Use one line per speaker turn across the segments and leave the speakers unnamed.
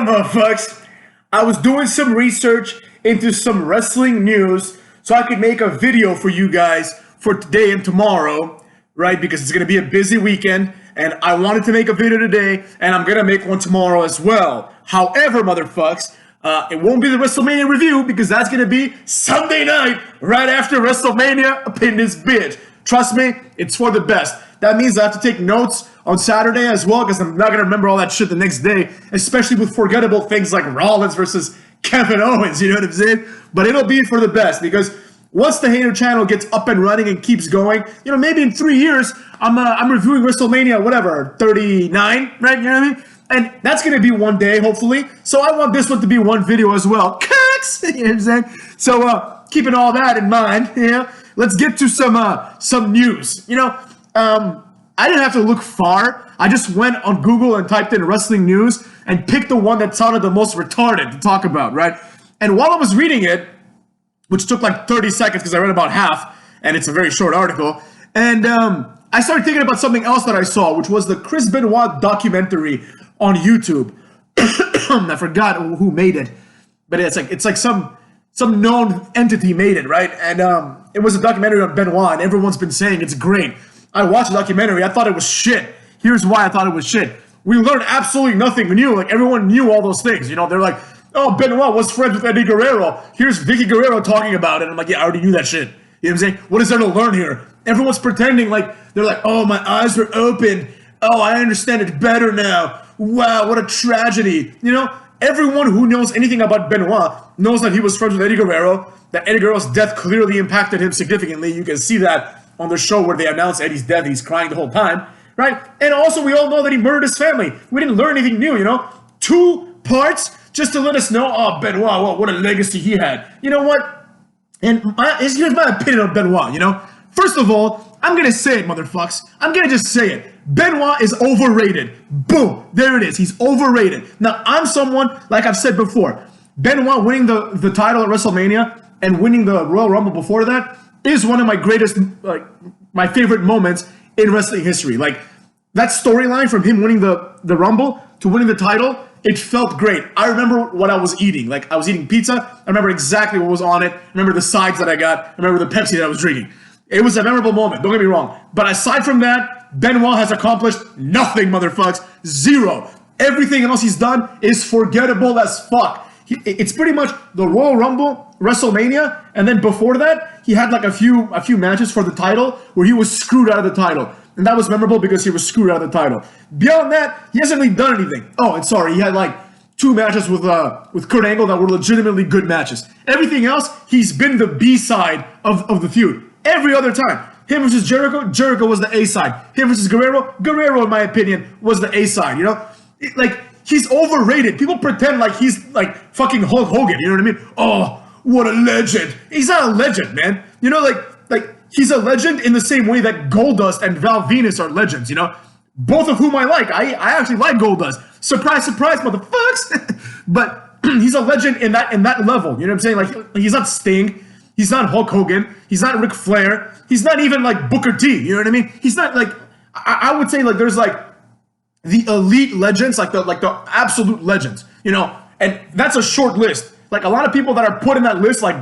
Motherfucks, I was doing some research into some wrestling news so I could make a video for you guys for today and tomorrow, right? Because it's going to be a busy weekend, and I wanted to make a video today, and I'm going to make one tomorrow as well. However, motherfucks, it won't be the WrestleMania review because that's going to be Sunday night right after WrestleMania up in this bitch. Trust me, it's for the best. That means I have to take notes on Saturday as well because I'm not going to remember all that shit the next day, especially with forgettable things like Rollins versus Kevin Owens, you know what I'm saying? But it'll be for the best because once the Hater channel gets up and running and keeps going, you know, maybe in 3 years, I'm reviewing WrestleMania, whatever, 39, right? You know what I mean? And that's going to be one day, hopefully. So I want this one to be one video as well. Cucks! You know what I'm saying? So keeping all that in mind, you know, let's get to some news. You know, I didn't have to look far. I just went on Google and typed in wrestling news and picked the one that sounded the most retarded to talk about, right? And while I was reading it, which took like 30 seconds because I read about half, and it's a very short article, and I started thinking about something else that I saw, which was the Chris Benoit documentary on YouTube. I forgot who made it, but it's like some known entity made it, right? And it was a documentary on Benoit, and everyone's been saying it's great. I watched the documentary. I thought it was shit. Here's why I thought it was shit. We learned absolutely nothing new. Like, everyone knew all those things. You know, they're like, oh, Benoit was friends with Eddie Guerrero. Here's Vicky Guerrero talking about it. I'm like, yeah, I already knew that shit. You know what I'm saying? What is there to learn here? Everyone's pretending like, they're like, oh, my eyes were open. Oh, I understand it better now. Wow, what a tragedy. You know, everyone who knows anything about Benoit knows that he was friends with Eddie Guerrero, that Eddie Guerrero's death clearly impacted him significantly. You can see that on the show where they announced Eddie's death. He's crying the whole time, right? And also, we all know that he murdered his family. We didn't learn anything new, you know? 2 parts just to let us know, oh, Benoit, what a legacy he had. You know what? And here's my opinion on Benoit, you know? First of all, I'm going to say it, motherfucks. I'm going to just say it. Benoit is overrated. Boom. There it is. He's overrated. Now, I'm someone, like I've said before, Benoit winning the title at WrestleMania and winning the Royal Rumble before that is one of my greatest, like, my favorite moments in wrestling history. Like, that storyline from him winning the Rumble to winning the title, it felt great. I remember what I was eating. Like, I was eating pizza. I remember exactly what was on it. I remember the sides that I got. I remember the Pepsi that I was drinking. It was a memorable moment. Don't get me wrong. But aside from that, Benoit has accomplished nothing, motherfucks. Zero. Everything else he's done is forgettable as fuck. It's pretty much the Royal Rumble, WrestleMania, and then before that, he had like a few matches for the title where he was screwed out of the title. And that was memorable because he was screwed out of the title. Beyond that, he hasn't really done anything. Oh, and sorry, he had like 2 matches with Kurt Angle that were legitimately good matches. Everything else, he's been the B side of the feud. Every other time. Him versus Jericho was the A side. Him versus Guerrero, in my opinion, was the A side, you know? Like, he's overrated. People pretend like he's like fucking Hulk Hogan, you know what I mean? Oh, what a legend. He's not a legend, man. You know, like he's a legend in the same way that Goldust and Val Venus are legends, you know? Both of whom I like. I actually like Goldust. Surprise, surprise, motherfucks. But he's a legend in that level, you know what I'm saying? Like, he's not Sting. He's not Hulk Hogan. He's not Ric Flair. He's not even like Booker T, you know what I mean? He's not like, I would say like there's like the elite legends, like the absolute legends, you know? And that's a short list. Like, a lot of people that are put in that list, like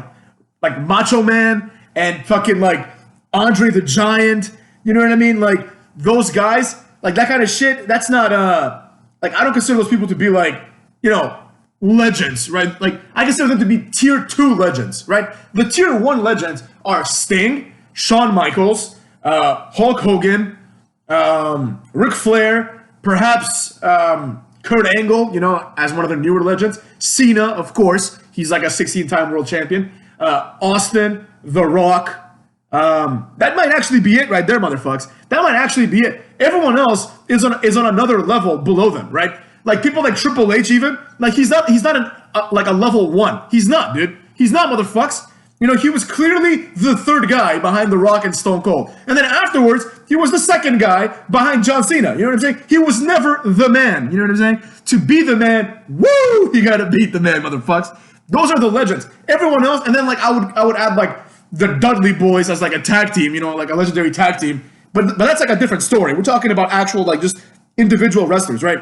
Macho Man and fucking like Andre the Giant, you know what I mean? Like, those guys, like that kind of shit, that's not, like, I don't consider those people to be like, you know, legends, right? Like, I consider them to be tier 2 legends, right? The tier 1 legends are Sting, Shawn Michaels, Hulk Hogan, Ric Flair, perhaps Kurt Angle, you know, as one of the newer legends. Cena, of course, he's like a 16-time world champion. Austin, The Rock. That might actually be it right there, motherfucks. That might actually be it. Everyone else is on another level below them, right? Like, people like Triple H even, like, he's not like a level 1. He's not, dude. He's not, motherfucks. You know, he was clearly the 3rd guy behind The Rock and Stone Cold. And then afterwards, he was the 2nd guy behind John Cena. You know what I'm saying? He was never the man. You know what I'm saying? To be the man, woo, you gotta beat the man, motherfucks. Those are the legends. Everyone else, and then like I would add like the Dudley Boys as like a tag team, you know, like a legendary tag team. But that's like a different story. We're talking about actual like just individual wrestlers, right?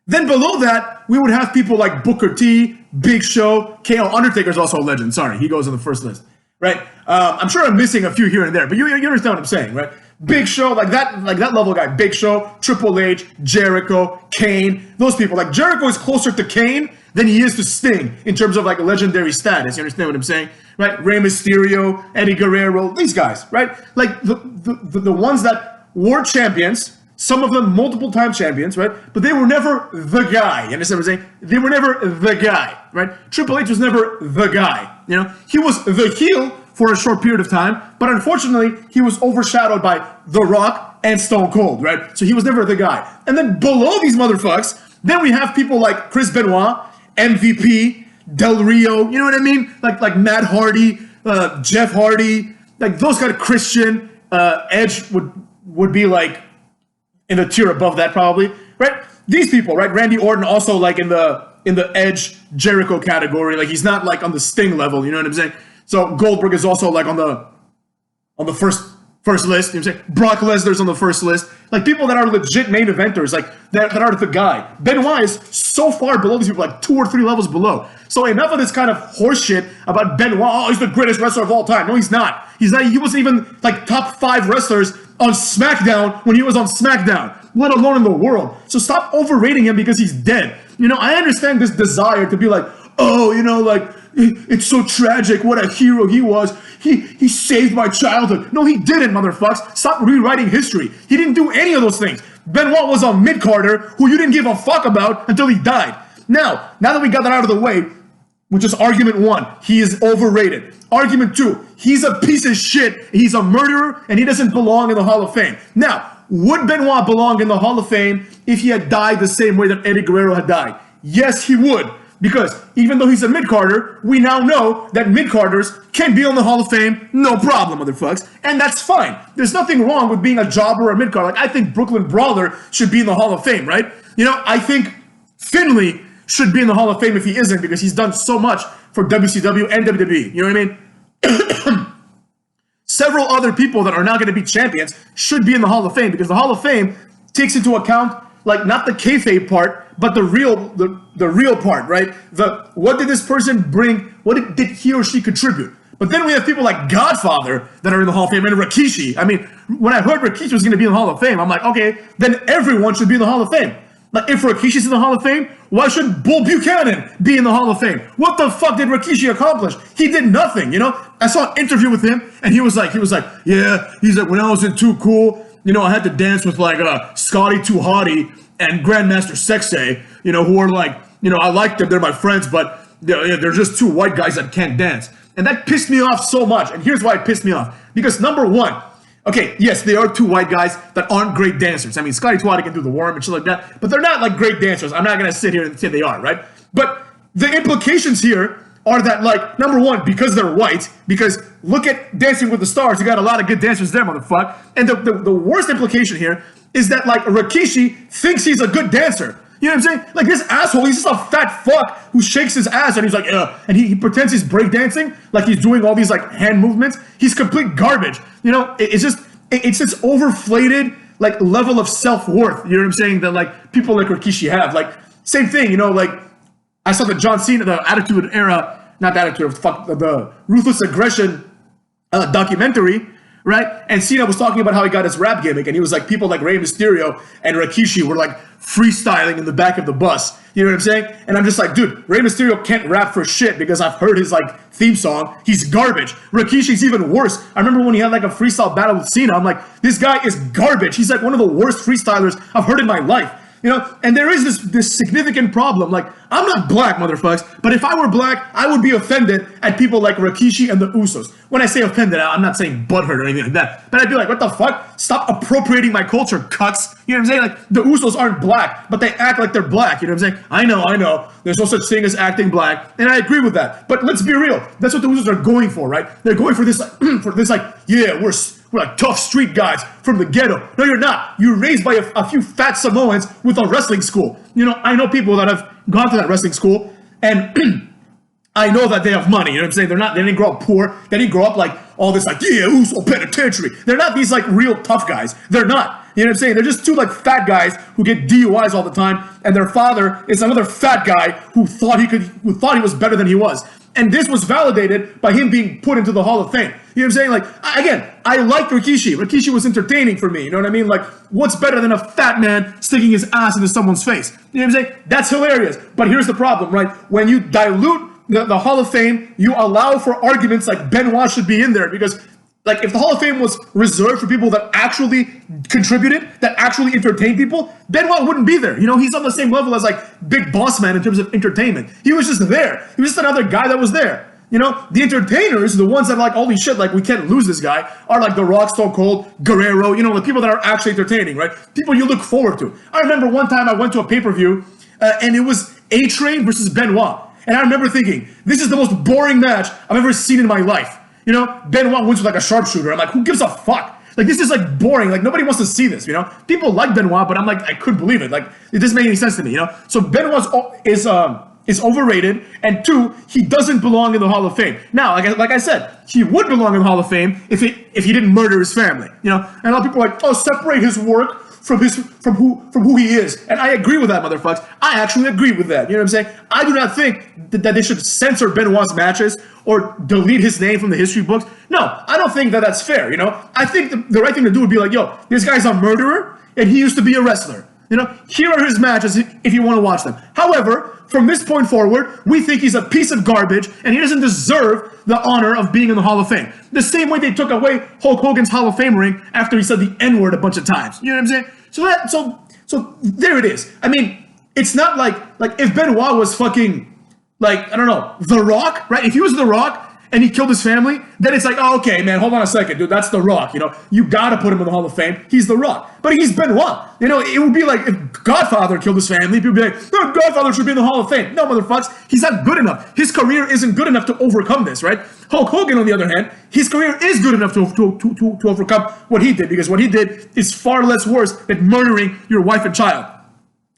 Then below that, we would have people like Booker T, Big Show, KO. Undertaker's also a legend. Sorry, he goes on the first list, right? I'm sure I'm missing a few here and there, but you understand what I'm saying, right? Big Show, like that level guy. Big Show, Triple H, Jericho, Kane, those people. Like Jericho is closer to Kane than he is to Sting in terms of like legendary status. You understand what I'm saying, right? Rey Mysterio, Eddie Guerrero, these guys, right? Like the ones that were champions. Some of them multiple-time champions, right? But they were never the guy. You understand what I'm saying? They were never the guy, right? Triple H was never the guy. You know, he was the heel for a short period of time, but unfortunately, he was overshadowed by The Rock and Stone Cold, right? So he was never the guy. And then below these motherfucks, then we have people like Chris Benoit, MVP, Del Rio. You know what I mean? Like Matt Hardy, Jeff Hardy, like those kind of Christian. Edge would be like in the tier above that probably, right? These people, right? Randy Orton also like in the Edge Jericho category. Like he's not like on the Sting level, you know what I'm saying? So Goldberg is also like on the first list, you know what I'm saying? Brock Lesnar's on the first list. Like people that are legit main eventers, like that are the guy. Benoit is so far below these people, like 2 or 3 levels below. So enough of this kind of horseshit about Benoit. Oh, he's the greatest wrestler of all time. No, he's not. He's not. He wasn't even like top 5 wrestlers on SmackDown when he was on SmackDown, let alone in the world. So stop overrating him because he's dead. You know, I understand this desire to be like, oh, you know, like, it's so tragic what a hero he was. He saved my childhood. No, he didn't, motherfuckers. Stop rewriting history. He didn't do any of ththose things. Benoit was a mid-carder who you didn't give a fuck about until he died. Now that we got that out of the way, which is argument 1, he is overrated. Argument 2, he's a piece of shit. He's a murderer, and he doesn't belong in the Hall of Fame. Now, would Benoit belong in the Hall of Fame if he had died the same way that Eddie Guerrero had died? Yes, he would. Because even though he's a mid-carder, we now know that mid-carders can be on the Hall of Fame, no problem, motherfuckers. And that's fine. There's nothing wrong with being a jobber or a mid-carder. Like, I think Brooklyn Brawler should be in the Hall of Fame, right? You know, I think Finley should be in the Hall of Fame if he isn't, because he's done so much for WCW and WWE. You know what I mean? Several other people that are now going to be champions should be in the Hall of Fame, because the Hall of Fame takes into account, like, not the kayfabe part, but the real part, right? What did this person bring? What did he or she contribute? But then we have people like Godfather that are in the Hall of Fame, and Rikishi. I mean, when I heard Rikishi was going to be in the Hall of Fame, I'm like, okay, then everyone should be in the Hall of Fame. Like, if Rikishi's in the Hall of Fame, why should Bull Buchanan be in the Hall of Fame? What the fuck did Rikishi accomplish? He did nothing, you know? I saw an interview with him, and he was like, yeah, he's like, when I was in Too Cool, you know, I had to dance with like Scotty Too Hottie and Grandmaster Sexay, you know, who are like, you know, I like them, they're my friends, but they're just 2 white guys that can't dance. And that pissed me off so much. And here's why it pissed me off. Because number 1, okay, yes, they are 2 white guys that aren't great dancers. I mean, Scotty Too Hottie can do the worm and shit like that, but they're not like great dancers. I'm not going to sit here and say they are, right? But the implications here are that, like, number 1, because they're white, because look at Dancing with the Stars, you got a lot of good dancers there, motherfucker. And the worst implication here is that, like, Rikishi thinks he's a good dancer. You know what I'm saying? Like, this asshole, he's just a fat fuck who shakes his ass and he's like, and he pretends he's breakdancing, like he's doing all these, like, hand movements. He's complete garbage. You know, it's this overflated, like, level of self-worth, you know what I'm saying, that, like, people like Rikishi have. Like, same thing, you know, like, I saw the John Cena, the Attitude Era, not the Attitude, the Ruthless Aggression documentary, right? And Cena was talking about how he got his rap gimmick, and he was like, people like Rey Mysterio and Rikishi were like freestyling in the back of the bus. You know what I'm saying? And I'm just like, dude, Rey Mysterio can't rap for shit because I've heard his like theme song. He's garbage. Rikishi's even worse. I remember when he had like a freestyle battle with Cena. I'm like, this guy is garbage. He's like one of the worst freestylers I've heard in my life. You know, and there is this significant problem. Like, I'm not black, motherfuckers, but if I were black, I would be offended at people like Rikishi and the Usos. When I say offended, I'm not saying butthurt or anything like that, but I'd be like, what the fuck? Stop appropriating my culture, cucks. You know what I'm saying? Like, the Usos aren't black, but they act like they're black. You know what I'm saying? I know. There's no such thing as acting black, and I agree with that. But let's be real. That's what the Usos are going for, right? They're going for this, yeah, we're like tough street guys from the ghetto. No, you're not. You're raised by a few fat Samoans with a wrestling school. You know, I know people that have gone to that wrestling school, and I know that they have money. You know what I'm saying? They didn't grow up poor. They didn't grow up like all this like, yeah, Uso penitentiary. They're not these like real tough guys. They're not. You know what I'm saying? They're just two like fat guys who get DUIs all the time, and their father is another fat guy who thought he was better than he was. And this was validated by him being put into the Hall of Fame. You know what I'm saying? Like, again, I liked Rikishi. Rikishi was entertaining for me. You know what I mean? Like, what's better than a fat man sticking his ass into someone's face? You know what I'm saying? That's hilarious. But here's the problem, right? When you dilute the Hall of Fame, you allow for arguments like Benoit should be in there because, like, if the Hall of Fame was reserved for people that actually contributed, that actually entertained people, Benoit wouldn't be there. You know, he's on the same level as, like, Big Boss Man in terms of entertainment. He was just there. He was just another guy that was there. You know, the entertainers, the ones that are like, holy shit, like, we can't lose this guy, are like The Rock, Stone Cold, Guerrero, you know, the people that are actually entertaining, right? People you look forward to. I remember one time I went to a pay-per-view, and it was A-Train versus Benoit. And I remember thinking, this is the most boring match I've ever seen in my life. You know, Benoit wins with like a sharpshooter. I'm like, who gives a fuck? Like, this is like boring. Like, nobody wants to see this, you know? People like Benoit, but I'm like, I couldn't believe it. Like, it doesn't make any sense to me, you know? So Benoit is overrated, and two, he doesn't belong in the Hall of Fame. Now, like I said, he would belong in the Hall of Fame if he didn't murder his family, you know? And a lot of people are like, oh, separate his work from who he is. And I agree with that, motherfuckers. I actually agree with that. You know what I'm saying? I do not think that they should censor Benoit's matches or delete his name from the history books. No, I don't think that that's fair, you know? I think the right thing to do would be like, yo, this guy's a murderer, and he used to be a wrestler. You know, here are his matches if you want to watch them. However, from this point forward, we think he's a piece of garbage, and he doesn't deserve the honor of being in the Hall of Fame. The same way they took away Hulk Hogan's Hall of Fame ring after he said the N-word a bunch of times. You know what I'm saying? So there it is. I mean, it's not like if Benoit was fucking, like, I don't know, The Rock, right? If he was The Rock and he killed his family, then it's like, oh, okay, man, hold on a second, dude, that's The Rock, you know? You gotta put him in the Hall of Fame. He's The Rock. But he's Benoit. You know, it would be like if Godfather killed his family, people would be like, no, Godfather should be in the Hall of Fame. No, motherfuckers, he's not good enough. His career isn't good enough to overcome this, right? Hulk Hogan, on the other hand, his career is good enough to overcome what he did, because what he did is far less worse than murdering your wife and child.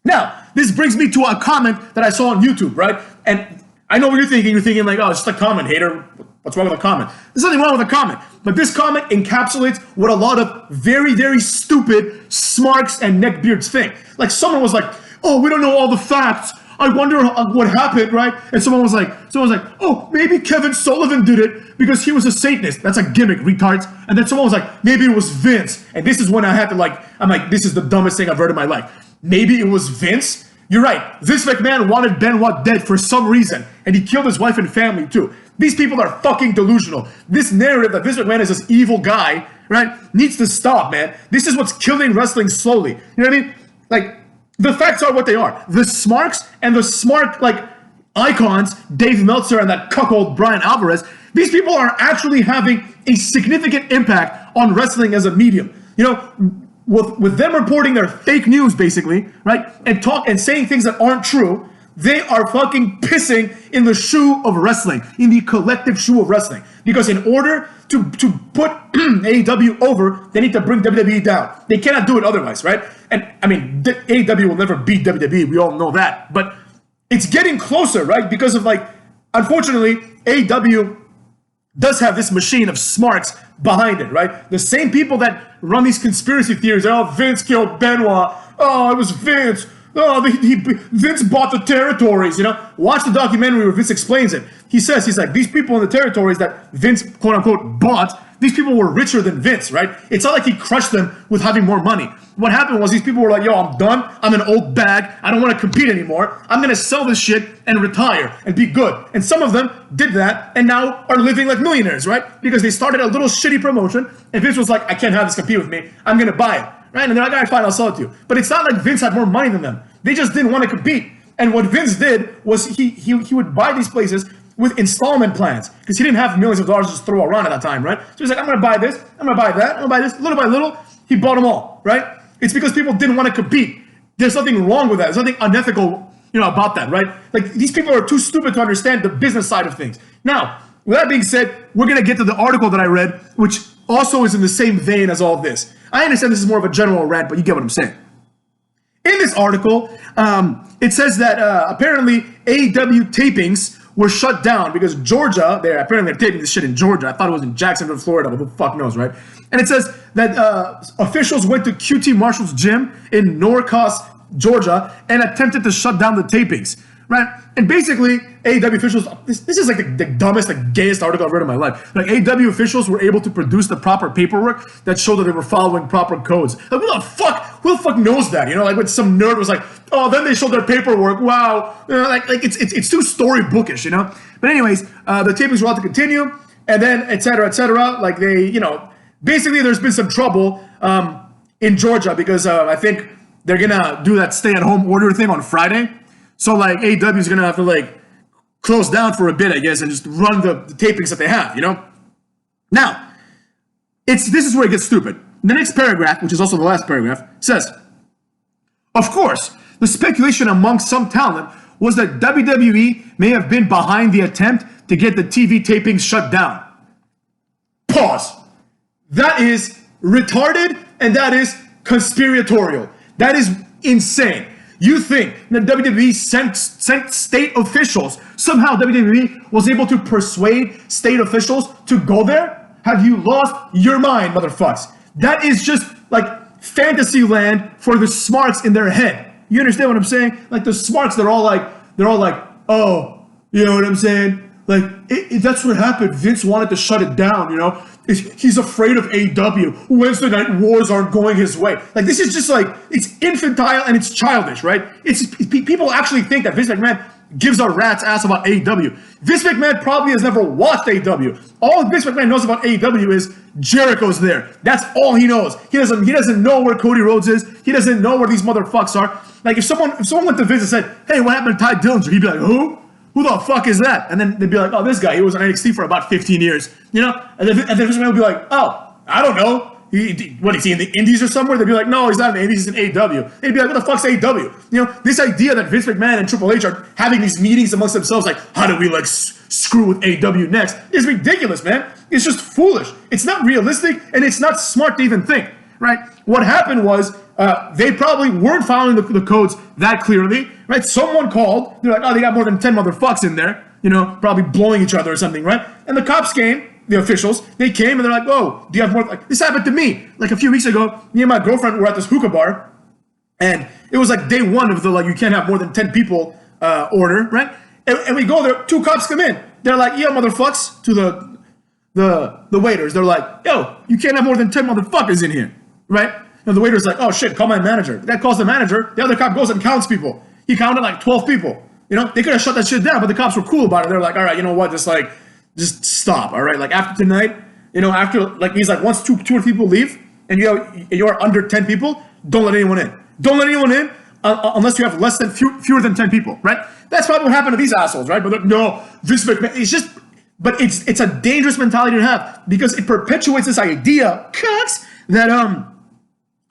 Now, this brings me to a comment that I saw on YouTube, right? And I know what you're thinking. You're thinking like, oh, it's just a comment, hater. What's wrong with a comment? There's nothing wrong with a comment. But this comment encapsulates what a lot of very, very stupid smarks and neckbeards think. Like, someone was like, oh, we don't know all the facts. I wonder what happened, right? And someone was like, oh, maybe Kevin Sullivan did it because he was a Satanist. That's a gimmick, retards. And then someone was like, maybe it was Vince. And this is when I had to I'm like, this is the dumbest thing I've heard in my life. Maybe it was Vince? You're right. Vince McMahon wanted Benoit dead for some reason, and he killed his wife and family too. These people are fucking delusional. This narrative that Vince McMahon is this evil guy, right, needs to stop, man. This is what's killing wrestling slowly. You know what I mean? Like, the facts are what they are. The smarks and the smart, like, icons, Dave Meltzer and that cuckold Brian Alvarez, these people are actually having a significant impact on wrestling as a medium. You know, with them reporting their fake news, basically, right, and saying things that aren't true, they are fucking pissing in the shoe of wrestling, in the collective shoe of wrestling. Because in order to put AEW over, they need to bring WWE down. They cannot do it otherwise, right? And I mean, AEW will never beat WWE. We all know that. But it's getting closer, right? Because of, like, unfortunately, AEW does have this machine of smarts behind it, right? The same people that run these conspiracy theories, oh, Vince killed Benoit, oh, it was Vince, oh, Vince bought the territories, you know? Watch the documentary where Vince explains it. He's like, these people in the territories that Vince, quote unquote, bought, these people were richer than Vince, right? It's not like he crushed them with having more money. What happened was these people were like, yo, I'm done. I'm an old bag. I don't want to compete anymore. I'm going to sell this shit and retire and be good. And some of them did that and now are living like millionaires, right? Because they started a little shitty promotion and Vince was like, I can't have this compete with me. I'm going to buy it, right? And they're like, all right, fine, I'll sell it to you. But it's not like Vince had more money than them. They just didn't want to compete. And what Vince did was he would buy these places with installment plans because he didn't have millions of dollars to just throw around at that time, right? So he's like, I'm going to buy this. I'm going to buy that. I'm going to buy this. Little by little, he bought them all, right? It's because people didn't want to compete. There's nothing wrong with that. There's nothing unethical, about that, right? Like, these people are too stupid to understand the business side of things. Now, with that being said, we're going to get to the article that I read, which also is in the same vein as all of this. I understand this is more of a general rant, but you get what I'm saying. In this article, it says that apparently AEW tapings were shut down because Georgia, apparently they're taping this shit in Georgia. I thought it was in Jacksonville, Florida, but who the fuck knows, right? And it says that officials went to QT Marshall's gym in Norcross, Georgia, and attempted to shut down the tapings, right? And basically, AEW officials, this is like the dumbest, like gayest article I've read in my life. Like, AEW officials were able to produce the proper paperwork that showed that they were following proper codes. Like, who the fuck knows that? You know, like when some nerd was like, oh, then they showed their paperwork. Wow. You know, like it's too storybookish, you know? But anyways, the tapings were allowed to continue, and then et cetera, like they, you know, basically there's been some trouble in Georgia because I think they're gonna do that stay-at-home order thing on Friday. So like AEW is gonna have to like close down for a bit, I guess, and just run the tapings that they have, you know? Now, this is where it gets stupid. The next paragraph, which is also the last paragraph, says, of course, the speculation among some talent was that WWE may have been behind the attempt to get the TV tapings shut down. Pause. That is retarded and that is conspiratorial. That is insane. You think that WWE sent state officials, somehow WWE was able to persuade state officials to go there? Have you lost your mind, motherfuckers? That is just like fantasy land for the smarts in their head. You understand what I'm saying? Like the smarts, they're all like, oh, you know what I'm saying? Like, that's what happened. Vince wanted to shut it down, you know? He's afraid of AEW. Wednesday night wars aren't going his way. Like, this is just like, it's infantile and it's childish, right? People actually think that Vince McMahon gives a rat's ass about AEW. Vince McMahon probably has never watched AEW. All Vince McMahon knows about AEW is Jericho's there. That's all he knows. He doesn't know where Cody Rhodes is. He doesn't know where these motherfuckers are. Like, if someone went to Vince and said, hey, what happened to Ty Dillinger? He'd be like, who? Who the fuck is that? And then they'd be like, oh, this guy, he was on NXT for about 15 years, you know? And then Vince McMahon would be like, oh, I don't know. What, is he in the Indies or somewhere? They'd be like, no, he's not in the Indies, he's in AEW. They'd be like, what the fuck's AEW? You know, this idea that Vince McMahon and Triple H are having these meetings amongst themselves, like, how do we, like, screw with AEW next, is ridiculous, man. It's just foolish. It's not realistic, and it's not smart to even think, right? What happened was, they probably weren't following the codes that clearly, right? Someone called. They're like, oh, they got more than 10 motherfucks in there, you know, probably blowing each other or something, right? And the cops came, the officials, they came and they're like, whoa, do you have more? Like, this happened to me. Like a few weeks ago, me and my girlfriend were at this hookah bar, and it was like day one of the, like, you can't have more than 10 people order, right? And we go there, two cops come in. They're like, yo, motherfucks, to the waiters. They're like, yo, you can't have more than 10 motherfuckers in here, right? And the waiter's like, oh shit, call my manager. The guy calls the manager. The other cop goes and counts people. He counted like 12 people. You know, they could have shut that shit down, but the cops were cool about it. They're like, all right, you know what? Just stop. All right. Like after tonight, you know, he's like, once two or people leave and you're under 10 people, don't let anyone in. Don't let anyone in unless you have fewer than 10 people, right? That's probably what happened to these assholes, right? But no, Vince McMahon, it's a dangerous mentality to have because it perpetuates this idea, Cucks,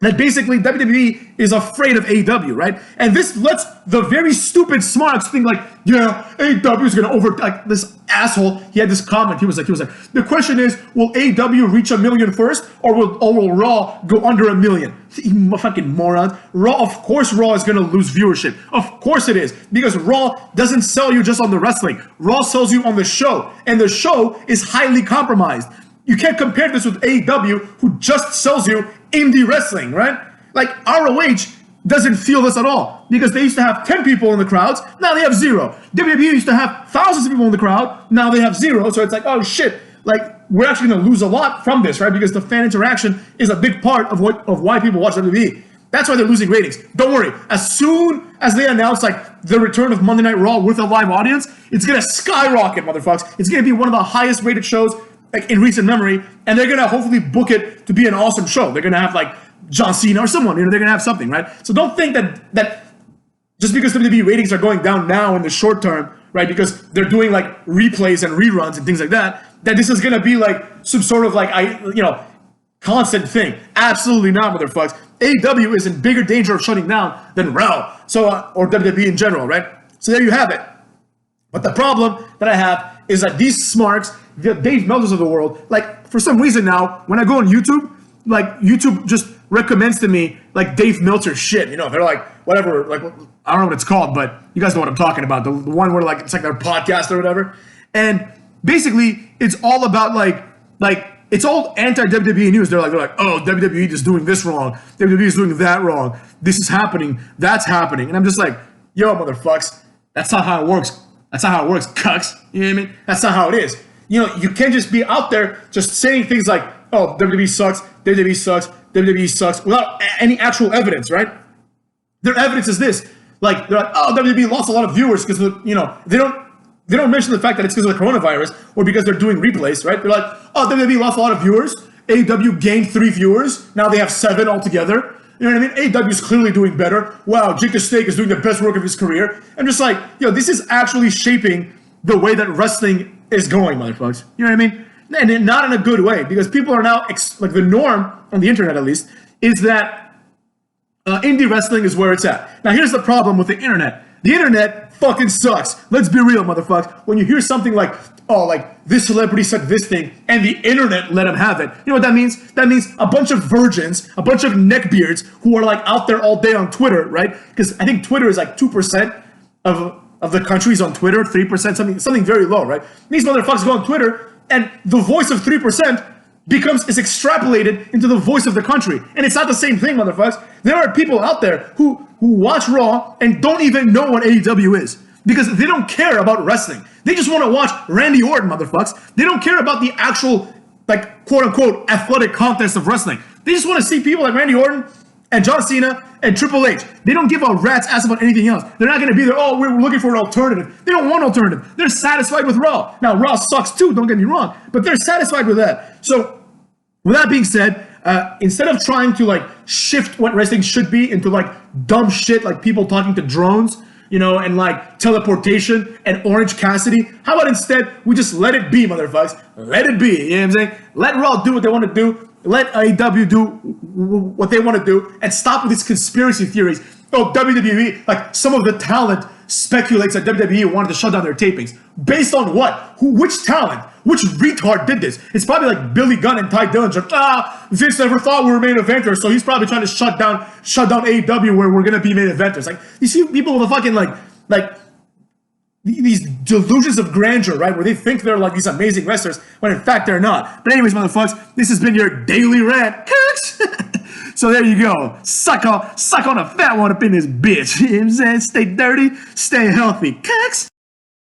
that basically WWE is afraid of AEW, right? And this lets the very stupid smarks think like, yeah, AEW is going to like this asshole. He had this comment. He was like, the question is, will AEW reach 1 million first or will Raw go under 1 million? You fucking morons. Of course Raw is going to lose viewership. Of course it is. Because Raw doesn't sell you just on the wrestling. Raw sells you on the show. And the show is highly compromised. You can't compare this with AEW, who just sells you indie wrestling, right? Like, ROH doesn't feel this at all because they used to have 10 people in the crowds, now they have 0. WWE used to have thousands of people in the crowd, now they have 0. So it's like, oh shit, like, we're actually going to lose a lot from this, right? Because the fan interaction is a big part of why people watch WWE. That's why they're losing ratings. Don't worry. As soon as they announce like the return of Monday Night Raw with a live audience, it's going to skyrocket, motherfuckers. It's going to be one of the highest rated shows like in recent memory, and they're gonna hopefully book it to be an awesome show. They're gonna have like John Cena or someone, you know, they're gonna have something, right? So don't think that just because WWE ratings are going down now in the short term, right, because they're doing like replays and reruns and things like that this is gonna be like some sort of like constant thing. Absolutely not, motherfuckers. AEW is in bigger danger of shutting down than Raw, or WWE in general, right? So there you have it. But the problem that I have is that these smarks, the Dave Melders of the world, like for some reason now, when I go on YouTube, like YouTube just recommends to me like Dave Meltzer shit. You know, they're like whatever, like I don't know what it's called, but you guys know what I'm talking about. The one where like it's like their podcast or whatever. And basically, it's all about like it's all anti-WWE news. They're like, oh, WWE is doing this wrong. WWE is doing that wrong. This is happening. That's happening. And I'm just like, yo, motherfucks, that's not how it works. That's not how it works, cucks. You know what I mean? That's not how it is. You know, you can't just be out there just saying things like, oh, WWE sucks, WWE sucks, WWE sucks, without any actual evidence, right? Their evidence is this. Like, they're like, oh, WWE lost a lot of viewers because, you know, they don't mention the fact that it's because of the coronavirus or because they're doing replays, right? They're like, oh, WWE lost a lot of viewers. AEW gained 3 viewers. Now they have 7 altogether. You know what I mean? AEW is clearly doing better. Wow, Jake the Snake is doing the best work of his career. I'm just like, yo, this is actually shaping the way that wrestling is going, motherfuckers. You know what I mean? And not in a good way, because people are now, like the norm, on the internet at least, is that indie wrestling is where it's at. Now, here's the problem with the internet. The internet fucking sucks. Let's be real, motherfuckers. When you hear something like, oh, like this celebrity said this thing and the internet let him have it. You know what that means? That means a bunch of virgins, a bunch of neckbeards who are like out there all day on Twitter, right? Because I think Twitter is like 2% of the countries on Twitter, 3%, something very low, right? These motherfuckers go on Twitter and the voice of 3% is extrapolated into the voice of the country. And it's not the same thing, motherfuckers. There are people out there who watch Raw and don't even know what AEW is because they don't care about wrestling. They just want to watch Randy Orton, motherfuckers. They don't care about the actual, like, quote-unquote, athletic contest of wrestling. They just want to see people like Randy Orton and John Cena and Triple H. They don't give a rat's ass about anything else. They're not going to be there, oh, we're looking for an alternative. They don't want an alternative. They're satisfied with Raw. Now, Raw sucks too, don't get me wrong, but they're satisfied with that. So, with that being said, instead of trying to, like, shift what wrestling should be into, like, dumb shit like people talking to drones, you know, and like teleportation and Orange Cassidy, how about instead we just let it be, motherfuckers? Let it be, you know what I'm saying? Let Raw do what they want to do. Let AEW do what they want to do and stop with these conspiracy theories. Oh, WWE, like some of the talent speculates that WWE wanted to shut down their tapings. Based on what? Which talent? Which retard did this? It's probably like Billy Gunn and Ty Dillinger. Vince never thought we were main eventers, so he's probably trying to shut down AEW where we're gonna be main eventers. Like, you see people with a fucking like these delusions of grandeur, right? Where they think they're like these amazing wrestlers, when in fact they're not. But anyways, motherfuckers, this has been your daily rant. So there you go. Suck on a fat one up in this bitch. You know what I'm saying? Stay dirty, stay healthy. Cucks.